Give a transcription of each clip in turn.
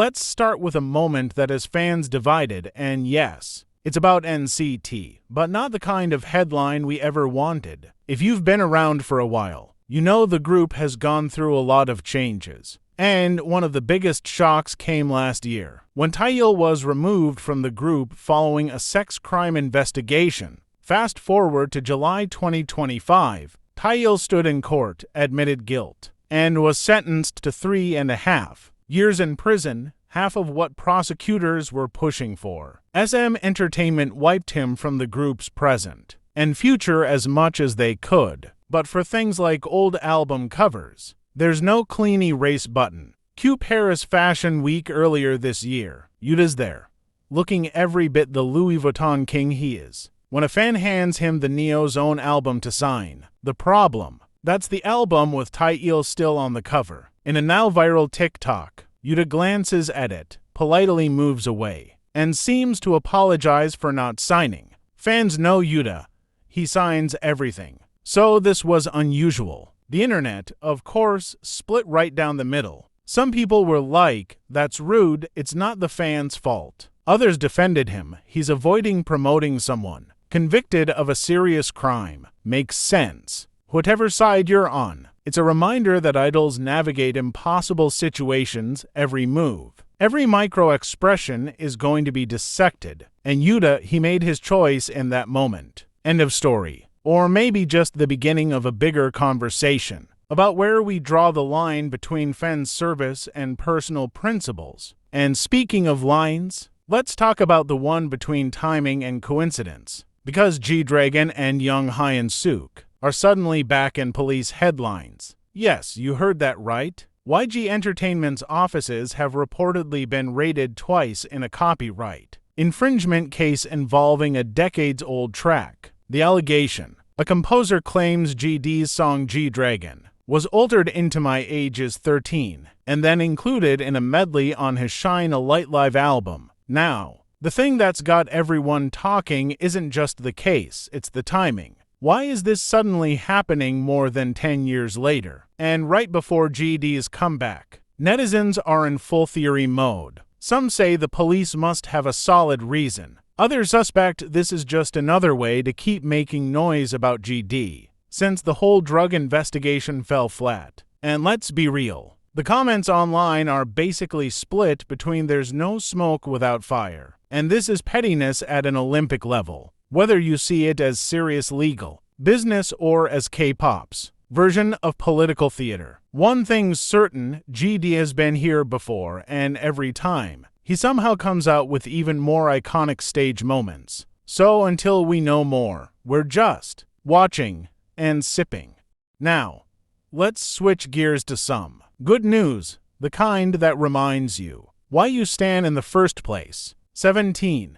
Let's start with a moment that has fans divided, and yes, it's about NCT, but not the kind of headline we ever wanted. If you've been around for a while, you know the group has gone through a lot of changes. And one of the biggest shocks came last year, when Taeil was removed from the group following a sex crime investigation. Fast forward to July 2025, Taeil stood in court, admitted guilt, and was sentenced to 3.5 years in prison, half of what prosecutors were pushing for. SM Entertainment wiped him from the group's present and future as much as they could, but for things like old album covers, there's no clean erase button. Cue Paris Fashion Week earlier this year. Yuta's there, looking every bit the Louis Vuitton king he is, when a fan hands him the Neo's own album to sign. The problem? That's the album with Taeil still on the cover. In a now viral TikTok, Yuta glances at it, politely moves away, and seems to apologize for not signing. Fans know Yuta. He signs everything. So this was unusual. The internet, of course, split right down the middle. Some people were like, "That's rude, it's not the fans' fault." Others defended him. He's avoiding promoting someone convicted of a serious crime. Makes sense. Whatever side you're on, it's a reminder that idols navigate impossible situations every move. Every micro-expression is going to be dissected, and Yuta, he made his choice in that moment. End of story. Or maybe just the beginning of a bigger conversation about where we draw the line between fan service and personal principles. And speaking of lines, let's talk about the one between timing and coincidence. Because G-Dragon and Young Hyun-suk are suddenly back in police headlines. Yes, you heard that right. YG Entertainment's offices have reportedly been raided twice in a copyright infringement case involving a decades-old track. The allegation: a composer claims GD's song G-Dragon was altered into My Age is 13 and then included in a medley on his Shine a Light Live album. Now, the thing that's got everyone talking isn't just the case, it's the timing. Why is this suddenly happening more than 10 years later, and right before GD's comeback? Netizens are in full theory mode. Some say the police must have a solid reason. Others suspect this is just another way to keep making noise about GD, since the whole drug investigation fell flat. And let's be real, the comments online are basically split between there's no smoke without fire, and this is pettiness at an Olympic level, whether you see it as serious legal business or as K-pop's version of political theater. One thing's certain, GD has been here before, and every time, he somehow comes out with even more iconic stage moments. So until we know more, we're just watching and sipping. Now, let's switch gears to some good news, the kind that reminds you why you stand in the first place. 17,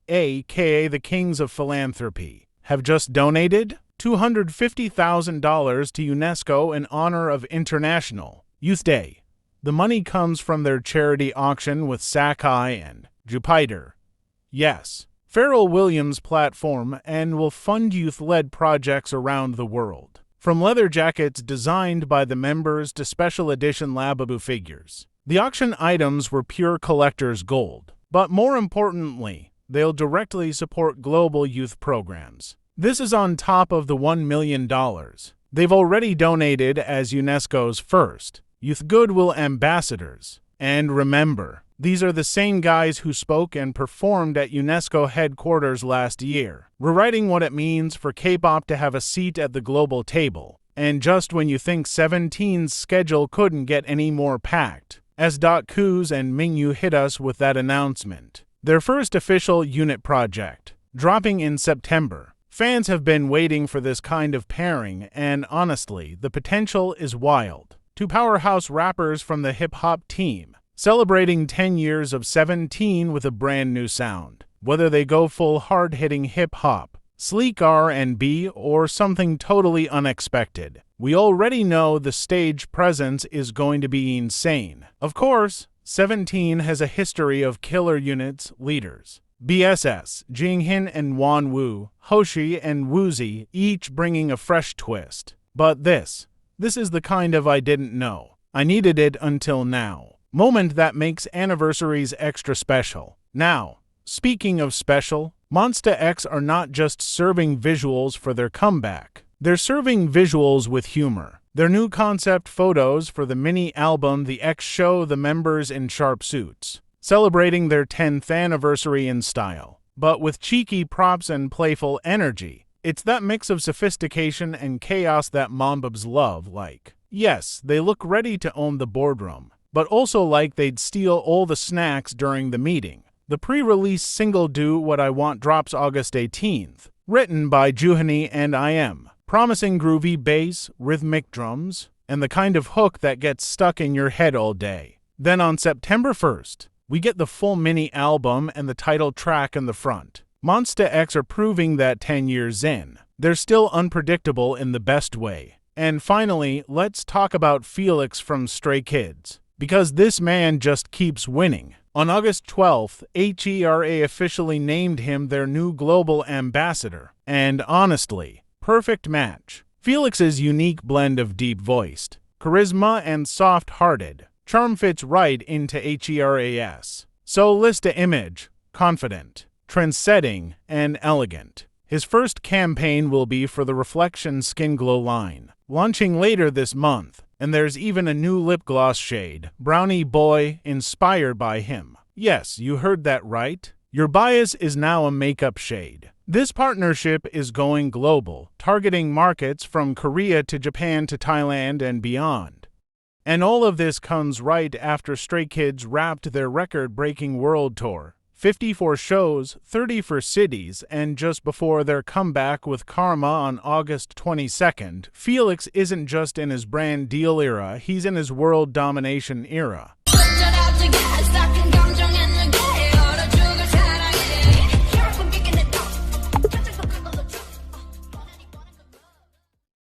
aka the Kings of Philanthropy, have just donated $250,000 to UNESCO in honor of International Youth Day. The money comes from their charity auction with Sakai and Jupiter. Yes, Pharrell Williams' platform, and will fund youth-led projects around the world. From leather jackets designed by the members to special edition Labubu figures. The auction items were pure collector's gold. But more importantly, they'll directly support global youth programs. This is on top of the $1 million they've already donated as UNESCO's first Youth Goodwill ambassadors. And remember, these are the same guys who spoke and performed at UNESCO headquarters last year, rewriting what it means for K-pop to have a seat at the global table. And just when you think 17's schedule couldn't get any more packed, S.Coups and Mingyu hit us with that announcement. Their first official unit project, dropping in September. Fans have been waiting for this kind of pairing, and honestly, the potential is wild. Two powerhouse rappers from the hip-hop team, celebrating 10 years of 17 with a brand new sound. Whether they go full hard-hitting hip-hop, sleek R&B, or something totally unexpected, we already know the stage presence is going to be insane. Of course, 17 has a history of killer units leaders. BSS, Jinghin and Wanwoo, Hoshi and Woozi, each bringing a fresh twist. But this is the kind of I didn't know. I needed it until now. Moment that makes anniversaries extra special. Now, speaking of special, MONSTA X are not just serving visuals for their comeback. They're serving visuals with humor. Their new concept photos for the mini-album The X show the members in sharp suits, celebrating their 10th anniversary in style, but with cheeky props and playful energy. It's that mix of sophistication and chaos that Mombobs love, like. Yes, they look ready to own the boardroom, but also like they'd steal all the snacks during the meeting. The pre-release single Do What I Want drops August 18th, written by Juhani and IM, promising groovy bass, rhythmic drums, and the kind of hook that gets stuck in your head all day. Then on September 1st, we get the full mini-album and the title track in the front. MONSTA X are proving that 10 years in, they're still unpredictable in the best way. And finally, let's talk about Felix from Stray Kids, because this man just keeps winning. On August 12th, HERA officially named him their new global ambassador, and honestly, perfect match. Felix's unique blend of deep-voiced, charisma and soft-hearted charm fits right into HERA's. So list a image, confident, trend-setting, and elegant. His first campaign will be for the Reflection Skin Glow line, launching later this month, and there's even a new lip gloss shade, Brownie Boy, inspired by him. Yes, you heard that right. Your bias is now a makeup shade. This partnership is going global, targeting markets from Korea to Japan to Thailand and beyond. And all of this comes right after Stray Kids wrapped their record-breaking world tour. 54 shows, 34 cities, and just before their comeback with Karma on August 22nd, Felix isn't just in his brand deal era, he's in his world domination era.